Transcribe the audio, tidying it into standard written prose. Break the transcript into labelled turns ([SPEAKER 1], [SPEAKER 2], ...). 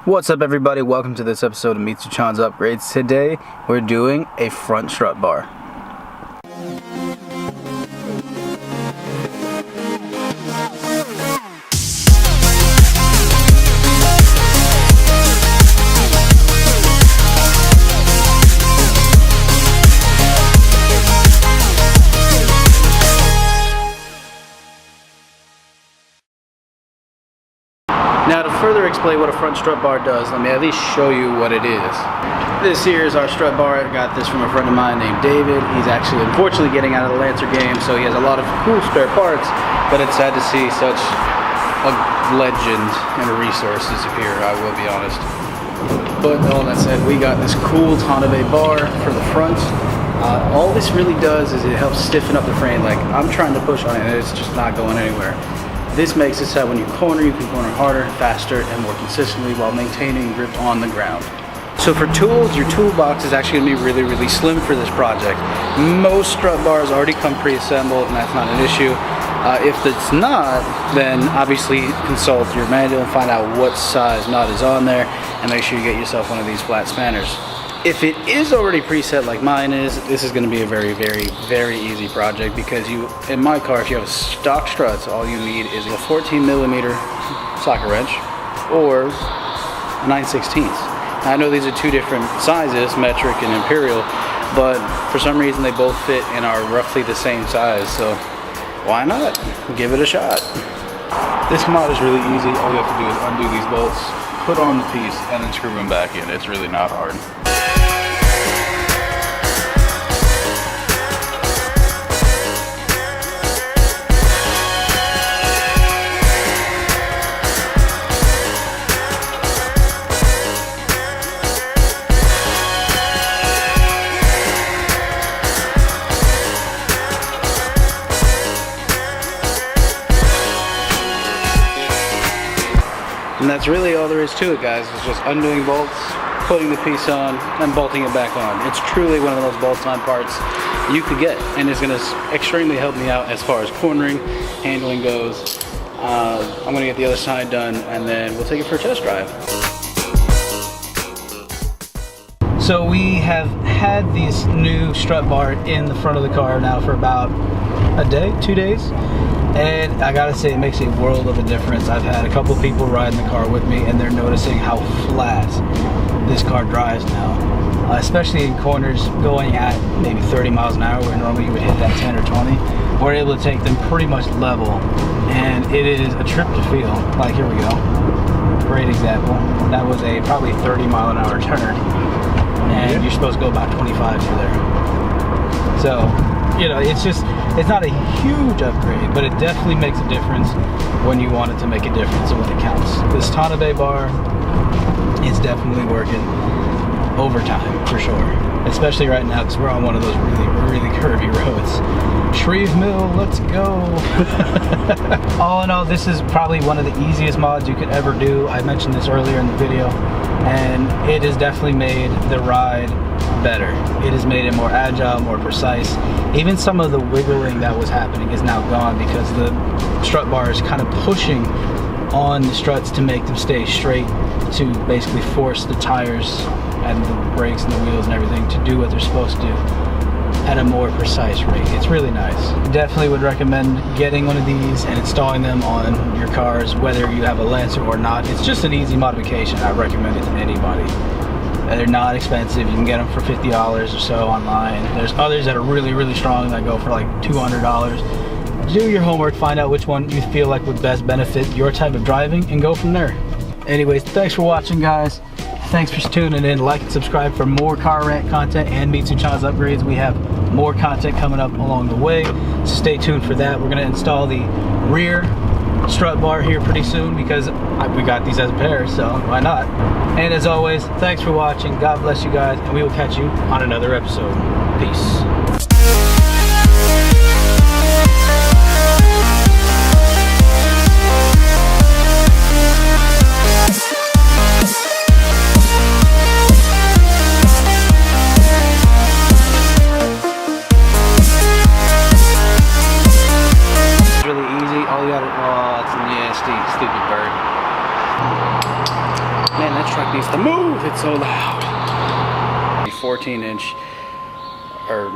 [SPEAKER 1] What's up, everybody? Welcome to this episode of MITSU-CHAN'S Upgrades. Today we're doing a front strut bar. Now, to further explain what a front strut bar does, let me at least show you what it is. This here is our strut bar. I got this from a friend of mine named David. He's actually unfortunately getting out of the Lancer game, so he has a lot of cool spare parts, but it's sad to see such a legend and a resource disappear, I will be honest. But all that said, we got this cool Tanabe bar for the front. All this really does is it helps stiffen up the frame. Like, I'm trying to push on it and it's just not going anywhere. This makes it so that when you corner, you can corner harder, faster, and more consistently while maintaining grip on the ground. So for tools, your toolbox is actually going to be really slim for this project. Most strut bars already come pre-assembled, and that's not an issue. If it's not, then obviously consult your manual and find out what size knot is on there, and make sure you get yourself one of these flat spanners. If it is already preset like mine is, this is going to be a very easy project, because in my car, if you have stock struts, all you need is a 14mm socket wrench or a 9/16. I know these are two different sizes, metric and imperial, but for some reason they both fit and are roughly the same size, so why not? Give it a shot. This mod is really easy. All you have to do is undo these bolts, put on the piece, and then screw them back in. It's really not hard. And that's really all there is to it, guys. It's just undoing bolts, putting the piece on, and bolting it back on. It's truly one of the most bolt-on parts you could get, and it's going to extremely help me out as far as cornering, handling goes. I'm going to get the other side done, and then we'll take it for a test drive. So we have had this new strut bar in the front of the car now for about a day, 2 days. And I gotta say, it makes a world of a difference. I've had a couple people ride in the car with me, and they're noticing how flat this car drives now. Especially in corners going at maybe 30 miles an hour, where normally you would hit that 10 or 20. We're able to take them pretty much level, and it is a trip to feel. Like, here we go. Great example. That was a probably 30-mile-an-hour turn, and you're supposed to go about 25 through there. So, you know, it's not a huge upgrade, but it definitely makes a difference when you want it to make a difference and when it counts. This Tanabe bar is definitely working overtime for sure, especially right now because we're on one of those really curvy roads. Shreve Mill, let's go. All in all, this is probably one of the easiest mods you could ever do. I mentioned this earlier in the video, and it has definitely made the ride better. It has made it more agile, more precise. Even some of the wiggling that was happening is now gone because the strut bar is kind of pushing on the struts to make them stay straight, to basically force the tires and the brakes and the wheels and everything to do what they're supposed to at a more precise rate. It's really nice. Definitely would recommend getting one of these and installing them on your cars, whether you have a Lancer or not. It's just an easy modification. I recommend it to anybody. They're not expensive. You can get them for $50 or so online. There's others that are really strong that go for like $200. Do your homework, find out which one you feel like would best benefit your type of driving, and go from there. Anyways, thanks for watching, guys. Thanks for tuning in. Like and subscribe for more car rant content and MITSU-CHAN'S upgrades. We have more content coming up along the way, so stay tuned for that. We're going to install the rear strut bar here pretty soon because we got these as a pair, so why not? And as always, thanks for watching. God bless you guys, and we will catch you on another episode. Peace. Stupid bird. Man, that's trying needs to move, it's so loud. 14 inch or